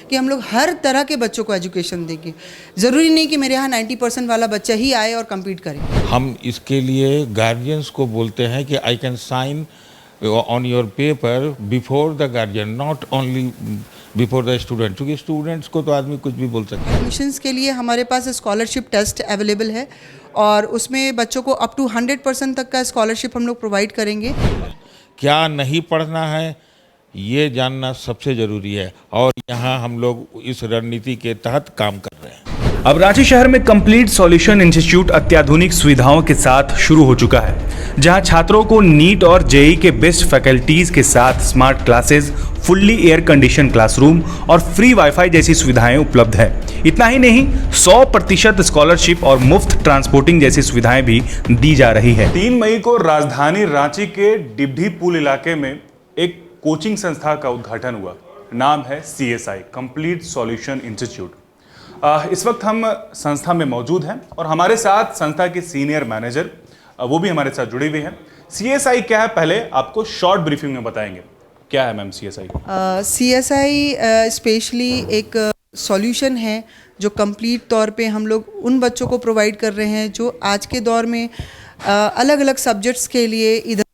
कि हम लोग हर तरह के बच्चों को एजुकेशन देंगे। ज़रूरी नहीं कि मेरे यहाँ 90% वाला बच्चा ही आए और कम्पीट करे। हम इसके लिए गार्जियंस को बोलते हैं कि I can sign on your paper before the guardian, not only before the student, क्योंकि स्टूडेंट्स को तो आदमी कुछ भी बोल सकता है। एडमिशन्स के लिए हमारे पास स्कॉलरशिप टेस्ट अवेलेबल है और उसमें बच्चों को अप टू 100% तक का स्कॉलरशिप हम लोग प्रोवाइड करेंगे। क्या नहीं पढ़ना है ये जानना सबसे ज़रूरी है और यहाँ हम लोग इस रणनीति के तहत काम कर रहे हैं। अब रांची शहर में कंप्लीट सॉल्यूशन इंस्टीट्यूट अत्याधुनिक सुविधाओं के साथ शुरू हो चुका है, जहां छात्रों को नीट और जेई के बेस्ट फैकल्टीज के साथ smart classes, fully air condition classroom और फ्री वाईफाई जैसी सुविधाएं उपलब्ध है। इतना ही नहीं, 100% स्कॉलरशिप और मुफ्त ट्रांसपोर्टिंग जैसी सुविधाएं भी दी जा रही है। 3 मई को राजधानी रांची के डिब्ढी पुल इलाके में एक कोचिंग संस्था का उद्घाटन हुआ। नाम है CSI, कंप्लीट सॉल्यूशन इंस्टीट्यूट। इस वक्त हम संस्था में मौजूद हैं और हमारे साथ संस्था के सीनियर मैनेजर वो भी हमारे साथ जुड़े हुए हैं। CSI क्या है, पहले आपको शॉर्ट ब्रीफिंग में बताएंगे। क्या है मैम CSI? CSI स्पेशली एक सॉल्यूशन है जो कंप्लीट तौर पे हम लोग उन बच्चों को प्रोवाइड कर रहे हैं जो आज के दौर में अलग अलग सब्जेक्ट्स के लिए इधर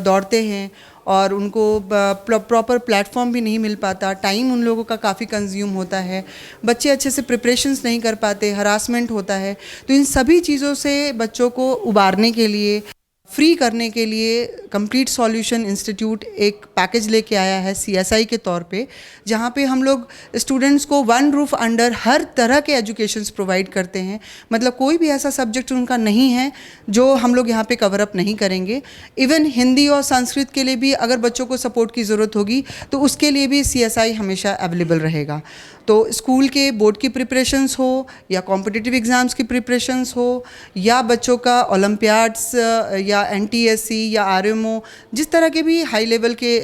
दौड़ते हैं और उनको प्रॉपर प्लेटफॉर्म भी नहीं मिल पाता, टाइम उन लोगों का काफ़ी कंज्यूम होता है, बच्चे अच्छे से प्रिपरेशंस नहीं कर पाते, हरासमेंट होता है। तो इन सभी चीज़ों से बच्चों को उबारने के लिए, फ्री करने के लिए कंप्लीट सॉल्यूशन इंस्टीट्यूट एक पैकेज लेके आया है CSI के तौर पे, जहाँ पे हम लोग स्टूडेंट्स को वन रूफ अंडर हर तरह के एजुकेशंस प्रोवाइड करते हैं। मतलब कोई भी ऐसा सब्जेक्ट उनका नहीं है जो हम लोग यहाँ पे कवर अप नहीं करेंगे। इवन हिंदी और संस्कृत के लिए भी अगर बच्चों को सपोर्ट की ज़रूरत होगी तो उसके लिए भी CSI हमेशा अवेलेबल रहेगा। तो स्कूल के बोर्ड की प्रिपरेशंस हो या कॉम्पिटिटिव एग्ज़ाम्स की प्रिपरेशंस हो या बच्चों का ओलंपियाड्स या NTSC या RMO, जिस तरह के भी हाई लेवल के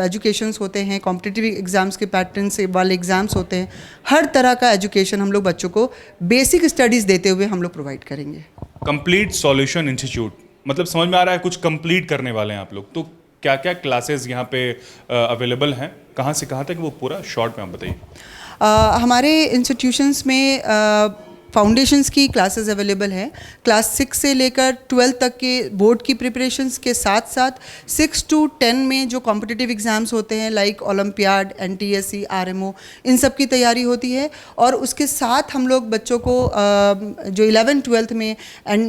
एजुकेशंस होते हैं, कॉम्पिटिटिव एग्ज़ाम्स के पैटर्न से वाले एग्ज़ाम्स होते हैं, हर तरह का एजुकेशन हम लोग बच्चों को बेसिक स्टडीज़ देते हुए हम लोग प्रोवाइड करेंगे। कंप्लीट सॉल्यूशन इंस्टीट्यूट मतलब समझ में आ रहा है कुछ कंप्लीट करने वाले हैं आप लोग। तो क्या क्या क्लासेस यहाँ पे अवेलेबल हैं, कहाँ से कहाँ तक, वो पूरा शॉर्ट में आप बताइए। हमारे इंस्टीट्यूशंस में फाउंडेशंस की क्लासेस अवेलेबल हैं। क्लास 6 से लेकर 12 तक के बोर्ड की प्रिपरेशंस के साथ साथ 6 to 10 में जो कॉम्पिटिटिव एग्ज़ाम्स होते हैं लाइक ओलंपियाड, NTSC, RMO, इन सब की तैयारी होती है। और उसके साथ हम लोग बच्चों को जो 11-12 में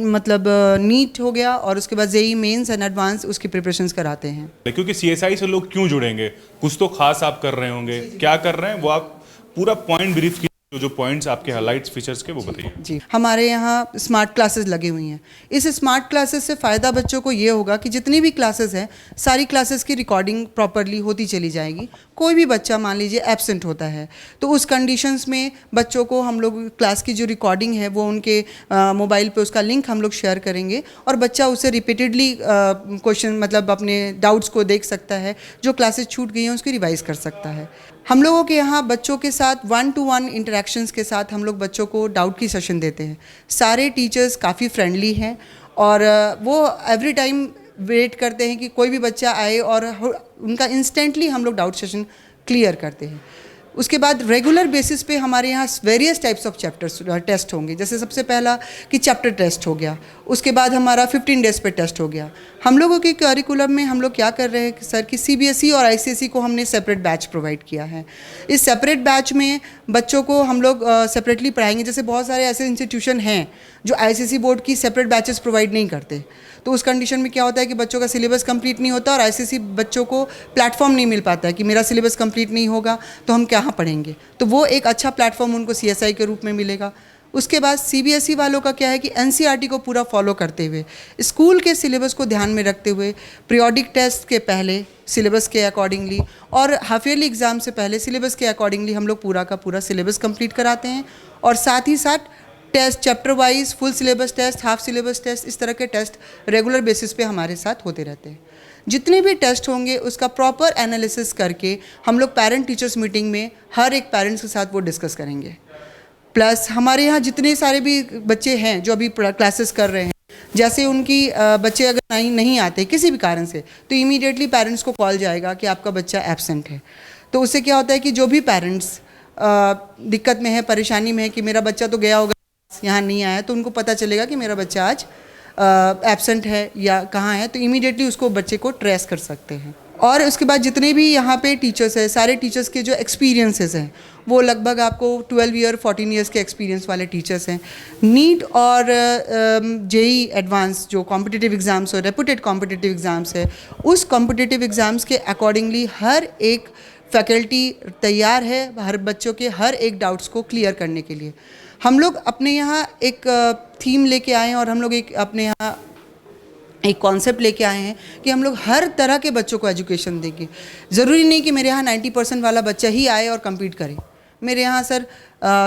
मतलब नीट हो गया और उसके बाद JEE मेंस एंड एडवांस उसकी प्रिपरेशंस कराते हैं। क्योंकि CSI से लोग क्यों जुड़ेंगे, कुछ तो खास आप कर रहे होंगे, क्या कर रहे हैं वो आप पूरा पॉइंट ब्रीफ की, जो पॉइंट्स आपके हाइलाइट्स फीचर्स के वो बताइए। जी, हमारे यहाँ स्मार्ट क्लासेस लगी हुई हैं। इस स्मार्ट क्लासेस से फ़ायदा बच्चों को ये होगा कि जितनी भी क्लासेस हैं सारी क्लासेस की रिकॉर्डिंग प्रॉपरली होती चली जाएगी। कोई भी बच्चा मान लीजिए एब्सेंट होता है तो उस कंडीशंस में बच्चों को हम लोग क्लास की जो रिकॉर्डिंग है वो उनके मोबाइल पे उसका लिंक हम लोग शेयर करेंगे और बच्चा उसे रिपीटेडली क्वेश्चन मतलब अपने डाउट्स को देख सकता है, जो क्लासेस छूट गई हैं उसकी रिवाइज कर सकता है। हम लोगों के यहाँ बच्चों के साथ 1-to-1 इंटरेक्शंस के साथ हम लोग बच्चों को डाउट की सेशन देते हैं। सारे टीचर्स काफ़ी फ्रेंडली हैं और वो एवरी टाइम वेट करते हैं कि कोई भी बच्चा आए और उनका इंस्टेंटली हम लोग डाउट सेशन क्लियर करते हैं। उसके बाद रेगुलर बेसिस पे हमारे यहाँ various types of chapters test होंगे। जैसे सबसे पहला कि चैप्टर टेस्ट हो गया, उसके बाद हमारा 15 डेज़ पे टेस्ट हो गया। हम लोगों के करिकुलम में हम लोग क्या कर रहे हैं सर कि CBSE और ICSE को हमने सेपरेट बैच प्रोवाइड किया है। इस सेपरेट बैच में बच्चों को हम लोग सेपरेटली पढ़ाएंगे। जैसे बहुत सारे ऐसे इंस्टीट्यूशन हैं जो ICSE बोर्ड की सेपरेट बैचेस प्रोवाइड नहीं करते, तो उस कंडीशन में क्या होता है कि बच्चों का सिलेबस कंप्लीट नहीं होता और ICSE बच्चों को प्लेटफॉर्म नहीं मिल पाता है कि मेरा सिलेबस कंप्लीट नहीं होगा तो हम कहाँ पढ़ेंगे। तो वो एक अच्छा प्लेटफॉर्म उनको CSI के रूप में मिलेगा। उसके बाद CBSE वालों का क्या है कि NCERT को पूरा फॉलो करते हुए, स्कूल के सिलेबस को ध्यान में रखते हुए, पीरियोडिक टेस्ट के पहले सिलेबस के अकॉर्डिंगली और हाफ ईयरली एग्ज़ाम से पहले सिलेबस के अकॉर्डिंगली हम लोग पूरा का पूरा सिलेबस कंप्लीट कराते हैं। और साथ ही साथ test chapter wise, full syllabus test, half syllabus test, इस तरह के टेस्ट रेगुलर बेसिस पे हमारे साथ होते रहते हैं। जितने भी टेस्ट होंगे उसका प्रॉपर एनालिसिस करके हम लोग पेरेंट टीचर्स मीटिंग में हर एक पेरेंट्स के साथ वो डिस्कस करेंगे। प्लस हमारे यहाँ जितने सारे भी बच्चे हैं जो अभी क्लासेस कर रहे हैं, जैसे उनकी बच्चे अगर नहीं आते किसी भी कारण से तो इमीडिएटली पेरेंट्स को कॉल जाएगा कि आपका बच्चा एब्सेंट है। तो उससे क्या होता है कि जो भी पेरेंट्स दिक्कत में है, परेशानी में है कि मेरा बच्चा तो गया होगा, यहाँ नहीं आया, तो उनको पता चलेगा कि मेरा बच्चा आज एब्सेंट है या कहाँ है, तो इमीडिएटली उसको बच्चे को ट्रेस कर सकते हैं। और उसके बाद जितने भी यहाँ पे टीचर्स हैं, सारे टीचर्स के जो एक्सपीरियंसेस हैं वो लगभग आपको 12 ईयर 14 ईयर्स के एक्सपीरियंस वाले टीचर्स हैं। नीट और जेई एडवांस जो कॉम्पिटिटिव एग्ज़ाम्स और रेपुटेड कॉम्पिटिटिव एग्ज़ाम्स है, उस कॉम्पिटिटिव एग्ज़ाम्स के अकॉर्डिंगली हर एक फैकल्टी तैयार है हर बच्चों के हर एक डाउट्स को क्लियर करने के लिए। हम लोग अपने यहाँ एक थीम लेके आए हैं और हम लोग एक अपने यहाँ एक कॉन्सेप्ट लेके आए हैं कि हम लोग हर तरह के बच्चों को एजुकेशन देंगे। ज़रूरी नहीं कि मेरे यहाँ 90% वाला बच्चा ही आए और कम्पीट करे। मेरे यहाँ सर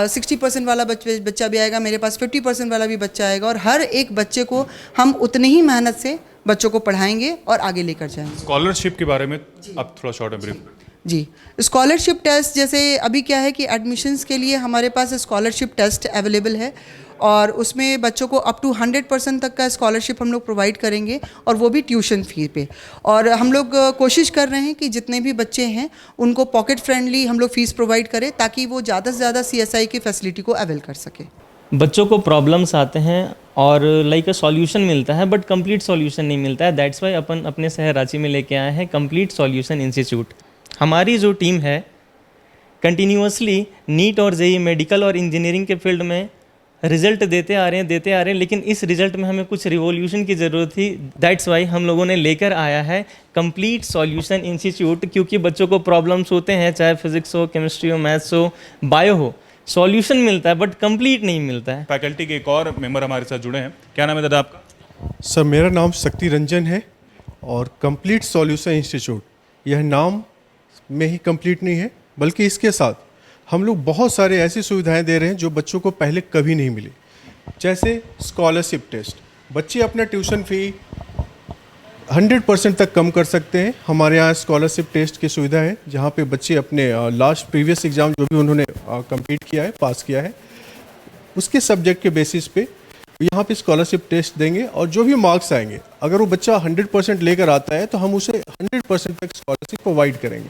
60% वाला बच्चा भी आएगा, मेरे पास 50% वाला भी बच्चा आएगा, और हर एक बच्चे को हम उतनी ही मेहनत से बच्चों को पढ़ाएंगे और आगे लेकर जाएंगे। स्कॉलरशिप के बारे में अब थोड़ा शॉर्ट एंड ब्रीफ। जी, स्कॉलरशिप टेस्ट जैसे अभी क्या है कि एडमिशन्स के लिए हमारे पास स्कॉलरशिप टेस्ट अवेलेबल है और उसमें बच्चों को अप टू 100% तक का स्कॉलरशिप हम लोग प्रोवाइड करेंगे, और वो भी ट्यूशन फी पे। और हम लोग कोशिश कर रहे हैं कि जितने भी बच्चे हैं उनको पॉकेट फ्रेंडली हम लोग फ़ीस प्रोवाइड करें ताकि वो ज़्यादा से ज़्यादा CSI की फैसिलिटी को अवेल कर सके। बच्चों को प्रॉब्लम्स आते हैं और लाइक सॉल्यूशन मिलता है, बट कंप्लीट सॉल्यूशन नहीं मिलता है। दैट्स वाई अपन अपने शहर रांची में लेके आए हैं कंप्लीट सॉल्यूशन इंस्टीट्यूट। हमारी जो टीम है कंटिन्यूसली नीट और जेई मेडिकल और इंजीनियरिंग के फील्ड में रिजल्ट देते आ रहे हैं, लेकिन इस रिजल्ट में हमें कुछ रिवॉल्यूशन की ज़रूरत थी। दैट्स वाई हम लोगों ने लेकर आया है कंप्लीट सॉल्यूशन इंस्टीट्यूट, क्योंकि बच्चों को प्रॉब्लम्स होते हैं, चाहे फिजिक्स हो, केमिस्ट्री हो, मैथ्स हो, बायो हो, सॉल्यूशन मिलता है बट कंप्लीट नहीं मिलता है। फैकल्टी के एक और मेंबर हमारे साथ जुड़े हैं। क्या नाम है दादा आपका? सर मेरा नाम शक्ति रंजन है, और कंप्लीट सॉल्यूशन इंस्टीट्यूट यह नाम में ही कंप्लीट नहीं है, बल्कि इसके साथ हम लोग बहुत सारे ऐसी सुविधाएं दे रहे हैं जो बच्चों को पहले कभी नहीं मिली। जैसे स्कॉलरशिप टेस्ट, बच्चे अपना ट्यूशन फ़ी 100% तक कम कर सकते हैं। हमारे यहाँ स्कॉलरशिप टेस्ट की सुविधा है, जहाँ पे बच्चे अपने लास्ट प्रीवियस एग्ज़ाम जो भी उन्होंने कंप्लीट किया है, पास किया है, उसके सब्जेक्ट के बेसिस पे यहाँ पे स्कॉलरशिप टेस्ट देंगे, और जो भी मार्क्स आएंगे, अगर वो बच्चा 100% लेकर आता है तो हम उसे 100% तक स्कॉलरशिप प्रोवाइड करेंगे।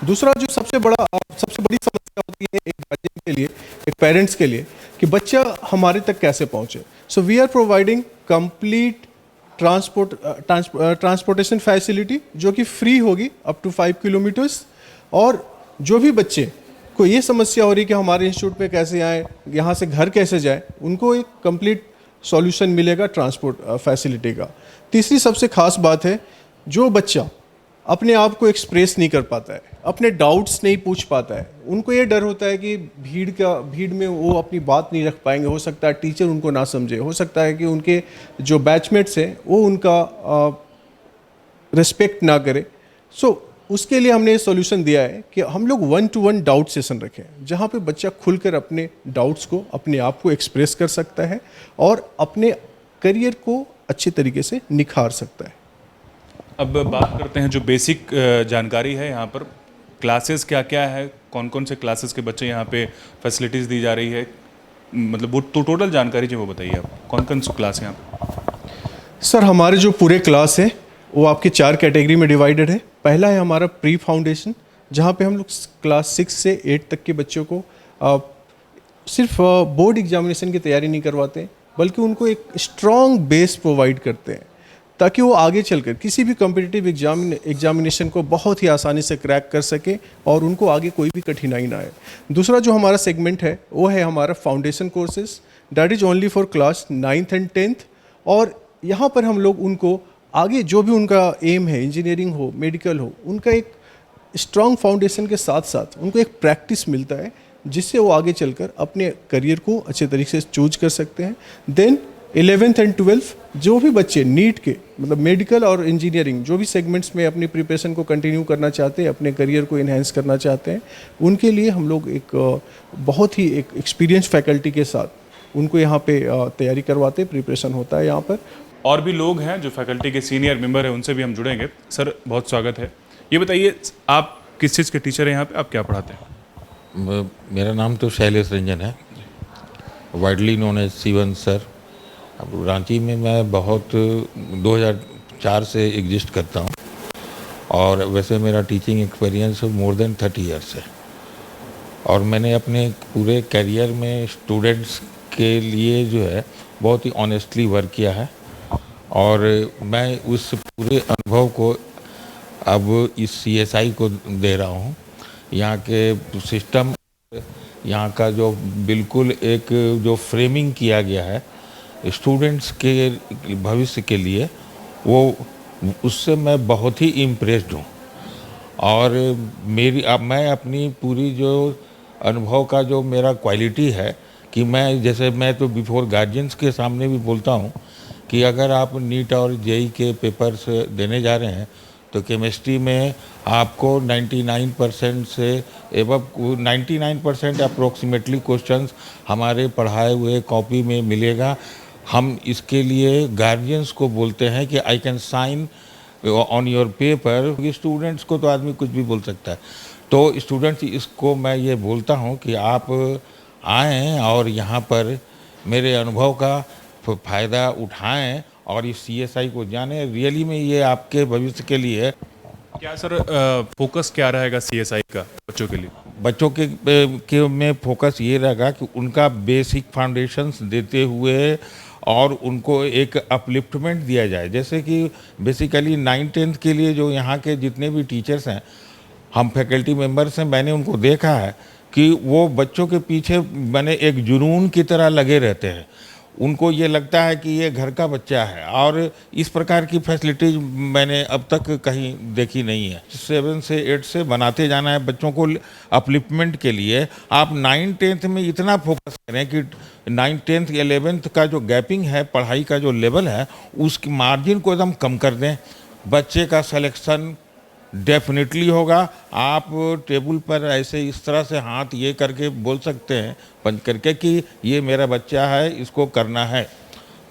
दूसरा जो सबसे बड़ी समस्या होती है एक गार्जियन के लिए, एक पेरेंट्स के लिए, कि बच्चा हमारे तक कैसे पहुँचे। So we are providing complete transportation facility जो कि फ्री होगी अप टू 5 किलोमीटर्स। और जो भी बच्चे को ये समस्या हो रही कि हमारे इंस्टीट्यूट पे कैसे आए, यहाँ से घर कैसे जाए, उनको एक कंप्लीट सॉल्यूशन मिलेगा ट्रांसपोर्ट फैसिलिटी का। तीसरी सबसे खास बात है, जो बच्चा अपने आप को एक्सप्रेस नहीं कर पाता है, अपने डाउट्स नहीं पूछ पाता है, उनको ये डर होता है कि भीड़ में वो अपनी बात नहीं रख पाएंगे, हो सकता है टीचर उनको ना समझे, हो सकता है कि उनके जो बैचमेट्स हैं वो उनका रिस्पेक्ट ना करे। सो उसके लिए हमने ये सॉल्यूशन दिया है कि हम लोग 1-to-1 डाउट सेशन रखें, जहाँ पे बच्चा खुलकर अपने डाउट्स को, अपने आप को एक्सप्रेस कर सकता है और अपने करियर को अच्छे तरीके से निखार सकता है। अब बात करते हैं जो बेसिक जानकारी है यहाँ पर, क्लासेस क्या क्या है, कौन कौन से क्लासेस के बच्चे यहाँ पे फैसिलिटीज़ दी जा रही है, मतलब वो तो टोटल जानकारी जो वो बताइए आप, कौन कौन सी क्लास है यहाँ पे? सर हमारे जो पूरे क्लास है वो आपके 4 कैटेगरी में डिवाइडेड है। पहला है हमारा प्री फाउंडेशन, जहाँ पे हम लोग क्लास 6 से 8 तक के बच्चों को सिर्फ बोर्ड एग्जामिनेशन की तैयारी नहीं करवाते, बल्कि उनको एक स्ट्रॉन्ग बेस प्रोवाइड करते हैं ताकि वो आगे चलकर किसी भी कॉम्पिटिटिव एग्जामिनेशन को बहुत ही आसानी से क्रैक कर सके और उनको आगे कोई भी कठिनाई ना आए। दूसरा जो हमारा सेगमेंट है वो है हमारा foundation courses, that is only for class 9th and 10th। और यहाँ पर हम लोग उनको आगे जो भी उनका एम है, इंजीनियरिंग हो, मेडिकल हो, उनका एक स्ट्रॉन्ग फाउंडेशन के साथ साथ उनको एक प्रैक्टिस मिलता है जिससे वो आगे चलकर अपने करियर को अच्छे तरीके से चूज कर सकते हैं। देन 11th एंड 12th जो भी बच्चे नीट के मतलब मेडिकल और इंजीनियरिंग जो भी सेगमेंट्स में अपनी प्रिपरेशन को कंटिन्यू करना चाहते हैं, अपने करियर को इन्हेंस करना चाहते हैं, उनके लिए हम लोग एक बहुत ही एक एक्सपीरियंस फैकल्टी के साथ उनको यहाँ पे तैयारी करवाते हैं, प्रिपरेशन होता है यहाँ पर। और भी लोग हैं जो फैकल्टी के सीनियर मेंबर हैं, उनसे भी हम जुड़ेंगे। सर बहुत स्वागत है, ये बताइए आप किस चीज़ के टीचर हैं यहाँ पे, आप क्या पढ़ाते हैं? मेरा नाम तो शैलेश रंजन है, वाइडली नोन एज सीवन सर। अब रांची में मैं बहुत 2004 से एग्जिस्ट करता हूँ, और वैसे मेरा teaching experience more than 30 years है। और मैंने अपने पूरे करियर में स्टूडेंट्स के लिए जो है बहुत ही ऑनेस्टली वर्क किया है और मैं उस पूरे अनुभव को अब इस CSI को दे रहा हूँ। यहाँ के सिस्टम, यहाँ का जो बिल्कुल एक जो फ्रेमिंग किया गया है स्टूडेंट्स के भविष्य के लिए, वो उससे मैं बहुत ही इम्प्रेस्ड हूँ। और अब मैं अपनी पूरी जो अनुभव का जो मेरा क्वालिटी है कि मैं तो बिफोर गार्जियंस के सामने भी बोलता हूँ कि अगर आप नीट और जेई के पेपर्स देने जा रहे हैं तो केमिस्ट्री में आपको 99% से एबव 99% अप्रोक्सीमेटली क्वेश्चंस हमारे पढ़ाए हुए कॉपी में मिलेगा। हम इसके लिए गार्जियंस को बोलते हैं कि I can sign on your paper. Students को तो आदमी कुछ भी बोल सकता है, तो स्टूडेंट्स इसको मैं ये बोलता हूँ कि आप आएँ और यहाँ पर मेरे अनुभव का फ़ायदा उठाएं और इस CSI को जानें। रियली में ये आपके भविष्य के लिए है। क्या सर फोकस क्या रहेगा CSI का बच्चों के लिए? बच्चों के में फोकस ये रहेगा कि उनका बेसिक फाउंडेशंस देते हुए और उनको एक अपलिफ्टमेंट दिया जाए। जैसे कि बेसिकली 9th-10th के लिए जो यहाँ के जितने भी टीचर्स हैं, हम फैकल्टी मेंबर्स हैं, मैंने उनको देखा है कि वो बच्चों के पीछे मैंने एक जुनून की तरह लगे रहते हैं। उनको ये लगता है कि ये घर का बच्चा है और इस प्रकार की फैसिलिटीज मैंने अब तक कहीं देखी नहीं है। 7 से 8 से बनाते जाना है बच्चों को अपलिफ्टमेंट के लिए। आप 9th-10th में इतना फोकस करें कि 9th, 10th, 11th का जो गैपिंग है, पढ़ाई का जो लेवल है, उसकी मार्जिन को एकदम कम कर दें। बच्चे का सिलेक्शन डेफिनेटली होगा। आप टेबल पर ऐसे इस तरह से हाथ ये करके बोल सकते हैं पंच करके कि ये मेरा बच्चा है, इसको करना है।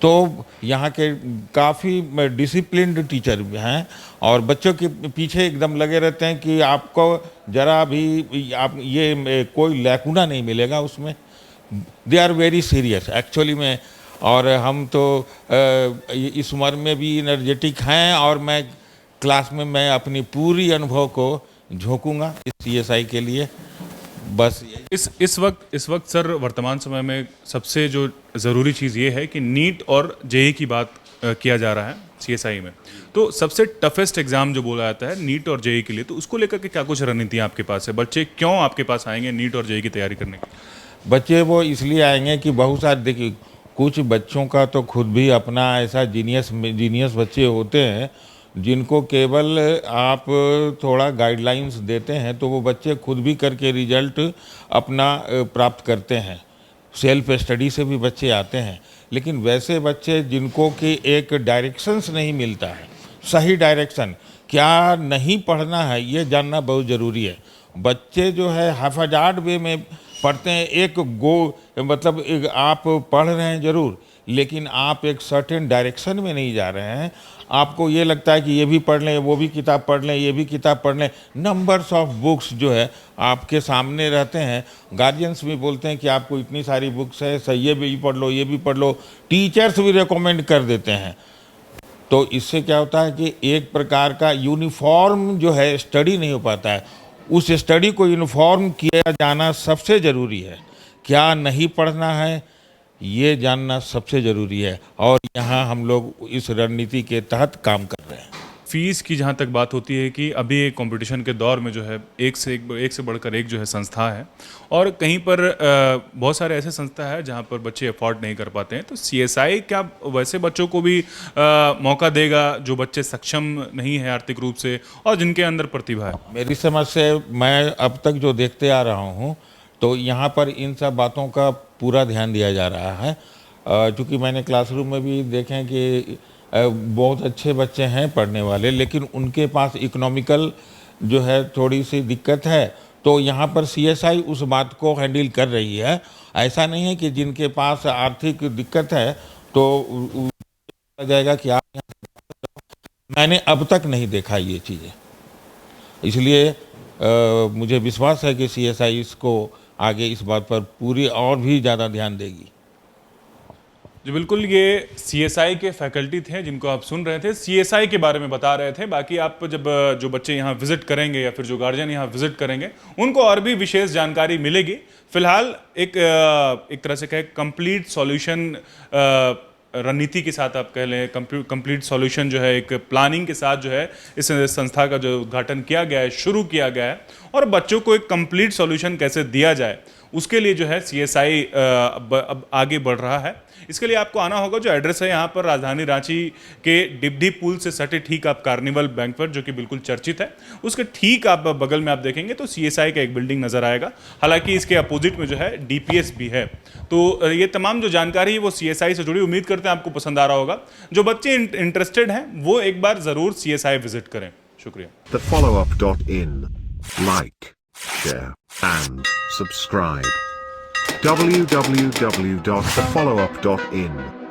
तो यहाँ के काफ़ी डिसिप्लिन्ड टीचर भी हैं और बच्चों के पीछे एकदम लगे रहते हैं कि आपको ज़रा भी आप ये कोई लैकुना नहीं मिलेगा उसमें। They are very serious actually में। और हम तो इस उम्र में भी एनर्जेटिक हैं और मैं क्लास में मैं अपनी पूरी अनुभव को झोंकूंगा इस CSI के लिए। बस इस वक्त सर वर्तमान समय में सबसे जो ज़रूरी चीज़ ये है कि नीट और जेई की बात किया जा रहा है CSI में। तो सबसे टफेस्ट एग्ज़ाम जो बोला जाता है नीट और जेई के लिए, तो उसको लेकर के क्या कुछ रणनीतियाँ आपके पास है? बच्चे क्यों आपके पास आएंगे नीट और जेई की तैयारी करने के लिए? बच्चे वो इसलिए आएंगे कि बहुत सारे, देखिए कुछ बच्चों का तो खुद भी अपना ऐसा जीनियस बच्चे होते हैं जिनको केवल आप थोड़ा गाइडलाइंस देते हैं तो वो बच्चे खुद भी करके रिजल्ट अपना प्राप्त करते हैं। सेल्फ स्टडी से भी बच्चे आते हैं। लेकिन वैसे बच्चे जिनको कि एक डायरेक्शंस नहीं मिलता है, सही डायरेक्शन क्या नहीं पढ़ना है ये जानना बहुत ज़रूरी है। बच्चे जो है हाफाजार्ड वे में पढ़ते हैं। मतलब एक आप पढ़ रहे हैं ज़रूर, लेकिन आप एक सर्टेन डायरेक्शन में नहीं जा रहे हैं। आपको ये लगता है कि ये भी पढ़ लें, वो भी किताब पढ़ लें, ये भी किताब पढ़ लें। नंबर्स ऑफ बुक्स जो है आपके सामने रहते हैं। गार्जियंस भी बोलते हैं कि आपको इतनी सारी बुक्स है, सही ये भी पढ़ लो, ये भी पढ़ लो। टीचर्स भी रिकमेंड कर देते हैं। तो इससे क्या होता है कि एक प्रकार का यूनिफॉर्म जो है स्टडी नहीं हो पाता है। उस स्टडी को यूनिफॉर्म किया जाना सबसे ज़रूरी है। क्या नहीं पढ़ना है ये जानना सबसे ज़रूरी है और यहाँ हम लोग इस रणनीति के तहत काम कर रहे हैं। फीस की जहाँ तक बात होती है कि अभी कंपटीशन के दौर में जो है एक से बढ़कर एक जो है संस्था है और कहीं पर बहुत सारे ऐसे संस्था है जहाँ पर बच्चे अफोर्ड नहीं कर पाते हैं। तो CSI क्या वैसे बच्चों को भी मौका देगा जो बच्चे सक्षम नहीं है आर्थिक रूप से और जिनके अंदर प्रतिभा है? मेरी समझ से मैं अब तक जो देखते आ रहा हूँ तो यहाँ पर इन सब बातों का पूरा ध्यान दिया जा रहा है। चूँकि मैंने क्लासरूम में भी देखें कि बहुत अच्छे बच्चे हैं पढ़ने वाले, लेकिन उनके पास इकोनॉमिकल जो है थोड़ी सी दिक्कत है। तो यहाँ पर CSI उस बात को हैंडल कर रही है। ऐसा नहीं है कि जिनके पास आर्थिक दिक्कत है तो जाएगा कि आप यहाँ। मैंने अब तक नहीं देखा ये चीज़ें, इसलिए मुझे विश्वास है कि CSI इसको आगे इस बात पर पूरी और भी ज़्यादा ध्यान देगी। जी बिल्कुल, ये CSI के फैकल्टी थे जिनको आप सुन रहे थे, CSI के बारे में बता रहे थे। बाकी आप जब जो बच्चे यहाँ विजिट करेंगे या फिर जो गार्जियन यहाँ विजिट करेंगे उनको और भी विशेष जानकारी मिलेगी। फिलहाल एक तरह से कहे कंप्लीट सॉल्यूशन रणनीति के साथ आप कह लें, कंप्लीट सॉल्यूशन जो है एक प्लानिंग के साथ जो है इस संस्था का जो उद्घाटन किया गया है, शुरू किया गया है, और बच्चों को एक कंप्लीट सॉल्यूशन कैसे दिया जाए उसके लिए जो है CSI अब आगे बढ़ रहा है। इसके लिए आपको आना होगा। जो एड्रेस है यहाँ पर राजधानी रांची के डिबडी पुल से सटे ठीक आप कार्निवल बैंक्वेट, जो कि बिल्कुल चर्चित है, उसके ठीक आप बगल में आप देखेंगे तो CSI का एक बिल्डिंग नजर आएगा। हालांकि इसके अपोजिट में जो है DPS भी है। तो ये तमाम जो जानकारी है वो CSI से जुड़ी, उम्मीद करते हैं आपको पसंद आ रहा होगा। जो बच्चे इंटरेस्टेड हैं वो एक बार जरूर CSI विजिट करें। शुक्रिया। TheFollowUp.in. Like, share, and subscribe. www.thefollowup.in